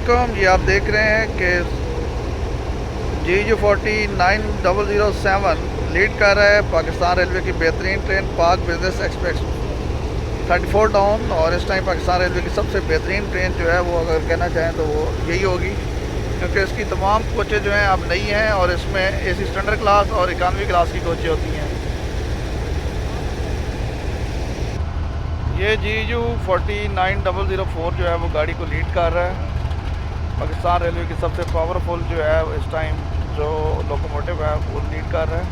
अस्सलामुअलैकुम। ये आप देख रहे हैं कि GU490007 लीड कर रहा है पाकिस्तान रेलवे की बेहतरीन ट्रेन पाक बिजनेस एक्सप्रेस 34 डाउन। और इस टाइम पाकिस्तान रेलवे की सबसे बेहतरीन ट्रेन जो है वो अगर कहना चाहें तो वो यही होगी, क्योंकि इसकी तमाम कोचें जो हैं अब नई हैं और इसमें AC स्टैंडर्ड क्लास और इकानमी क्लास की कोचें होती हैं। ये GU49004 जो है वो गाड़ी को लीड कर रहा है। पाकिस्तान रेलवे की सबसे पावरफुल जो है इस टाइम जो लोकोमोटिव है वो लीड कर रहा है।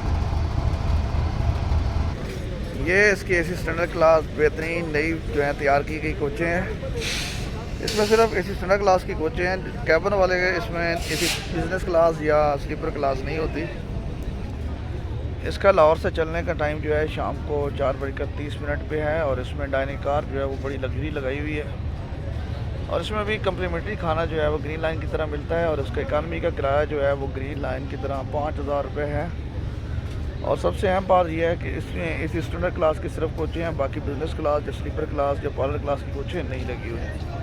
ये इसकी AC स्टैंडर्ड क्लास बेहतरीन नई जो है तैयार की गई कोचें हैं। इसमें सिर्फ AC स्टैंडर्ड क्लास की कोचें हैं, कैबिन वाले इसमें AC बिजनेस क्लास या स्लीपर क्लास नहीं होती। इसका लाहौर से चलने का टाइम जो है शाम को 4:30 पे है और इसमें डाइनिंग कार जो है वो बड़ी लग्जरी लगाई हुई है और इसमें भी कम्प्लीमेंट्री खाना जो है वो ग्रीन लाइन की तरह मिलता है और उसका इकानमी का किराया जो है वो ग्रीन लाइन की तरह 5000 रुपये है। और सबसे अहम बात यह है कि इसमें AC स्टैंडर्ड क्लास की सिर्फ कोचें हैं, बाकी बिजनेस क्लास या स्लीपर क्लास या पार्लर क्लास की कोचें नहीं लगी हुई हैं।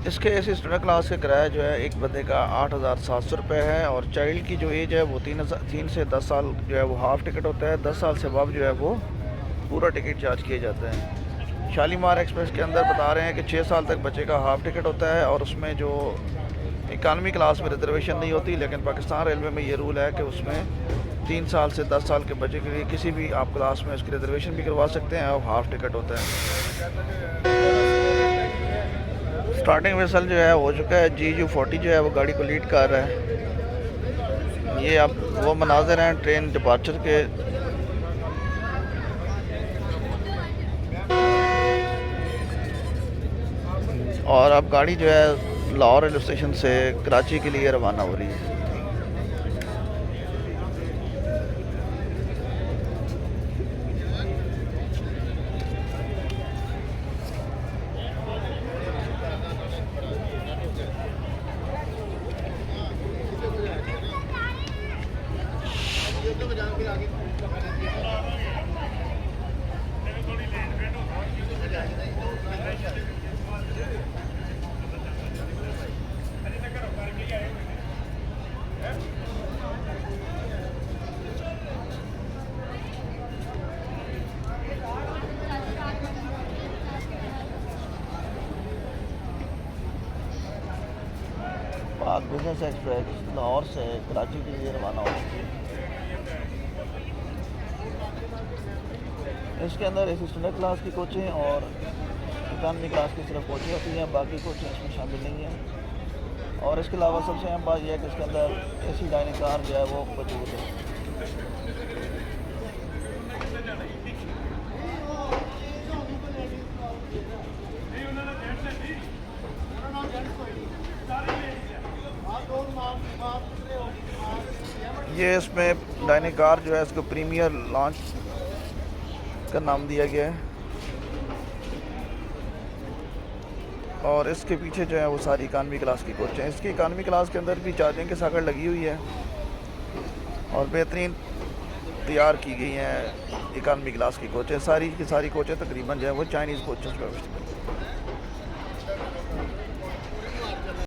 इसके AC स्टैंडर्ड क्लास का किराया जो है एक बंदे का 8700 रुपये है और चाइल्ड की जो एज है वो 3 से 10 साल जो है वो हाफ़ टिकट होता है। 10 साल से अब जो है वो पूरा टिकट चार्ज किए जाते हैं। शालीमार एक्सप्रेस के अंदर बता रहे हैं कि 6 साल तक बच्चे का हाफ़ टिकट होता है और उसमें जो इकानमी क्लास में रिजर्वेशन नहीं होती, लेकिन पाकिस्तान रेलवे में ये रूल है कि उसमें 3 साल से 10 साल के बच्चे के लिए किसी भी आप क्लास में उसकी रिजर्वेशन भी करवा सकते हैं और हाफ़ टिकट होता है। स्टार्टिंग विसल जो है हो चुका है। GU40 जो है वो गाड़ी को लीड कर रहा है। ये अब वो मनाज़र हैं ट्रेन डिपार्चर के। और अब गाड़ी जो है लाहौर रेलवे स्टेशन से कराची के लिए रवाना हो रही है। पाक बिजनेस एक्सप्रेस लाहौर से कराची के लिए रवाना हो चुकी है। इसके अंदर AC स्टैंडर्ड क्लास की कोचें और इकानमी क्लास की सिर्फ कोचें होती हैं, बाकी कोचें इसमें शामिल नहीं हैं। और इसके अलावा सबसे अहम बात यह है कि इसके अंदर AC डाइनिंग कार जो है वो मौजूद है। ये इसमें डाइनिंग कार जो है इसको प्रीमियर लॉन्च का नाम दिया गया है और इसके पीछे जो है वो सारी इकानमी क्लास की कोचें हैं। इसकी इकानमी क्लास के अंदर भी चार्जिंग की सॉकेट लगी हुई है और बेहतरीन तैयार की गई हैं इकानमी क्लास की कोचें। सारी की सारी कोचें तकरीबन जो है वो चाइनीज़ कोचें